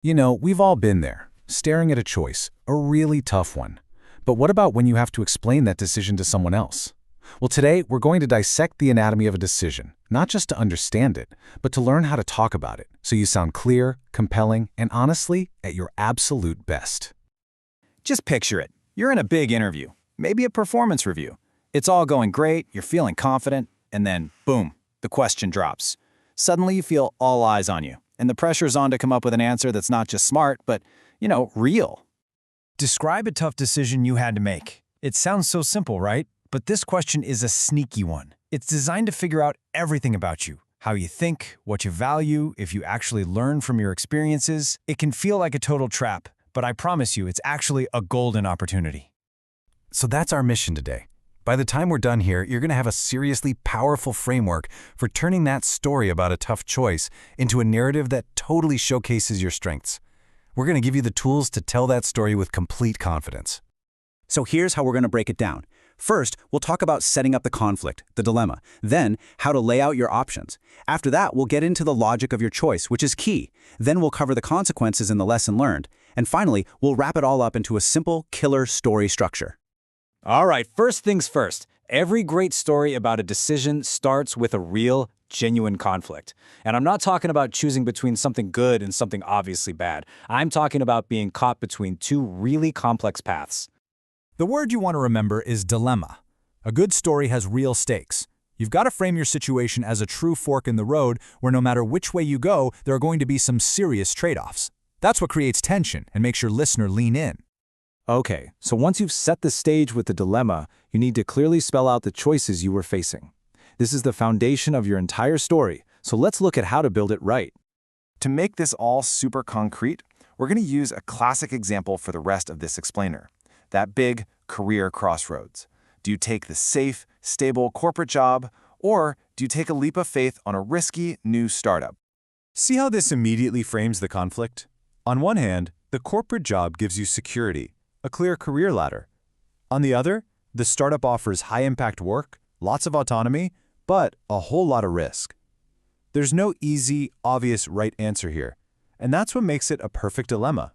You know, we've all been there, staring at a choice, a really tough one. But what about when you have to explain that decision to someone else? Well, today we're going to dissect the anatomy of a decision, not just to understand it, but to learn how to talk about it so you sound clear, compelling, and honestly, at your absolute best. Just picture it. You're in a big interview, maybe a performance review. It's all going great, you're feeling confident, and then, boom, the question drops. Suddenly you feel all eyes on you, and the pressure's on to come up with an answer that's not just smart, but, real. Describe a tough decision you had to make. It sounds so simple, right? But this question is a sneaky one. It's designed to figure out everything about you. How you think, what you value, if you actually learn from your experiences. It can feel like a total trap, but I promise you it's actually a golden opportunity. So that's our mission today. By the time we're done here, you're going to have a seriously powerful framework for turning that story about a tough choice into a narrative that totally showcases your strengths. We're going to give you the tools to tell that story with complete confidence. So here's how we're going to break it down. First, we'll talk about setting up the conflict, the dilemma. Then, how to lay out your options. After that, we'll get into the logic of your choice, which is key. Then we'll cover the consequences and the lesson learned. And finally, we'll wrap it all up into a simple, killer story structure. All right, first things first. Every great story about a decision starts with a real, genuine conflict. And I'm not talking about choosing between something good and something obviously bad. I'm talking about being caught between two really complex paths. The word you want to remember is dilemma. A good story has real stakes. You've got to frame your situation as a true fork in the road where no matter which way you go, there are going to be some serious trade-offs. That's what creates tension and makes your listener lean in. Okay, so once you've set the stage with the dilemma, you need to clearly spell out the choices you were facing. This is the foundation of your entire story, so let's look at how to build it right. To make this all super concrete, we're going to use a classic example for the rest of this explainer. That big career crossroads. Do you take the safe, stable corporate job, or do you take a leap of faith on a risky new startup? See how this immediately frames the conflict? On one hand, the corporate job gives you security, a clear career ladder. On the other, the startup offers high-impact work, lots of autonomy, but a whole lot of risk. There's no easy, obvious right answer here, and that's what makes it a perfect dilemma.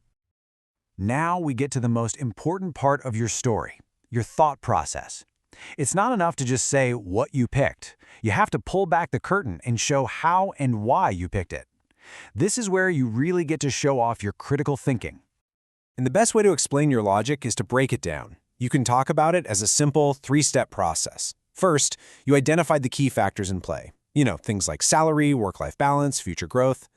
Now we get to the most important part of your story, your thought process. It's not enough to just say what you picked. You have to pull back the curtain and show how and why you picked it. This is where you really get to show off your critical thinking. And the best way to explain your logic is to break it down. You can talk about it as a simple three-step process. First, you identified the key factors in play. Things like salary, work-life balance, future growth.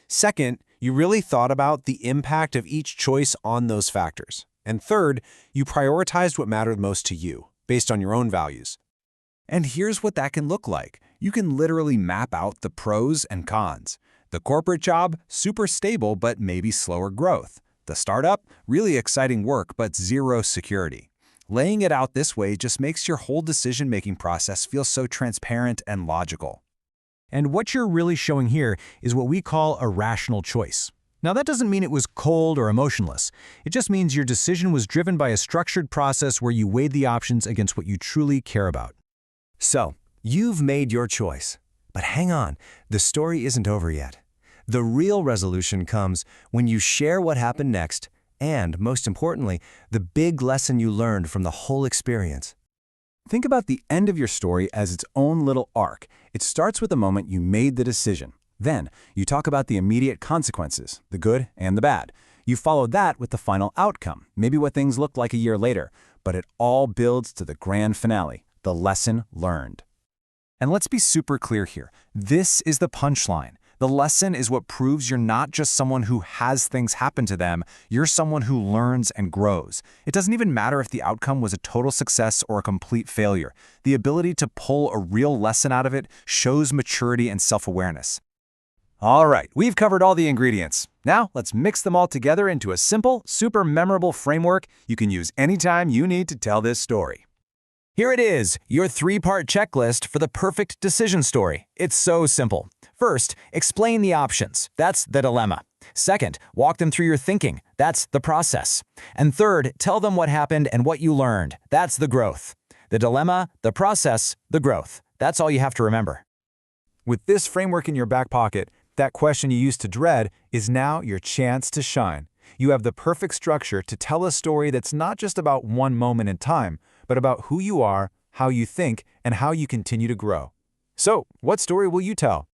Second, you really thought about the impact of each choice on those factors. And third, you prioritized what mattered most to you, based on your own values. And here's what that can look like. You can literally map out the pros and cons. The corporate job, super stable but maybe slower growth. The startup, really exciting work but zero security. Laying it out this way just makes your whole decision-making process feel so transparent and logical. And what you're really showing here is what we call a rational choice. Now, that doesn't mean it was cold or emotionless. It just means your decision was driven by a structured process where you weighed the options against what you truly care about. So, you've made your choice. But hang on, the story isn't over yet. The real resolution comes when you share what happened next and, most importantly, the big lesson you learned from the whole experience. Think about the end of your story as its own little arc. It starts with the moment you made the decision. Then, you talk about the immediate consequences, the good and the bad. You follow that with the final outcome, maybe what things look like a year later. But it all builds to the grand finale, the lesson learned. And let's be super clear here. This is the punchline. The lesson is what proves you're not just someone who has things happen to them, you're someone who learns and grows. It doesn't even matter if the outcome was a total success or a complete failure. The ability to pull a real lesson out of it shows maturity and self-awareness. All right, we've covered all the ingredients. Now, let's mix them all together into a simple, super memorable framework you can use anytime you need to tell this story. Here it is, your three-part checklist for the perfect decision story. It's so simple. First, explain the options. That's the dilemma. Second, walk them through your thinking. That's the process. And third, tell them what happened and what you learned. That's the growth. The dilemma, the process, the growth. That's all you have to remember. With this framework in your back pocket, That question you used to dread is now your chance to shine. You have the perfect structure to tell a story that's not just about one moment in time, but about who you are, how you think, and how you continue to grow. So, what story will you tell?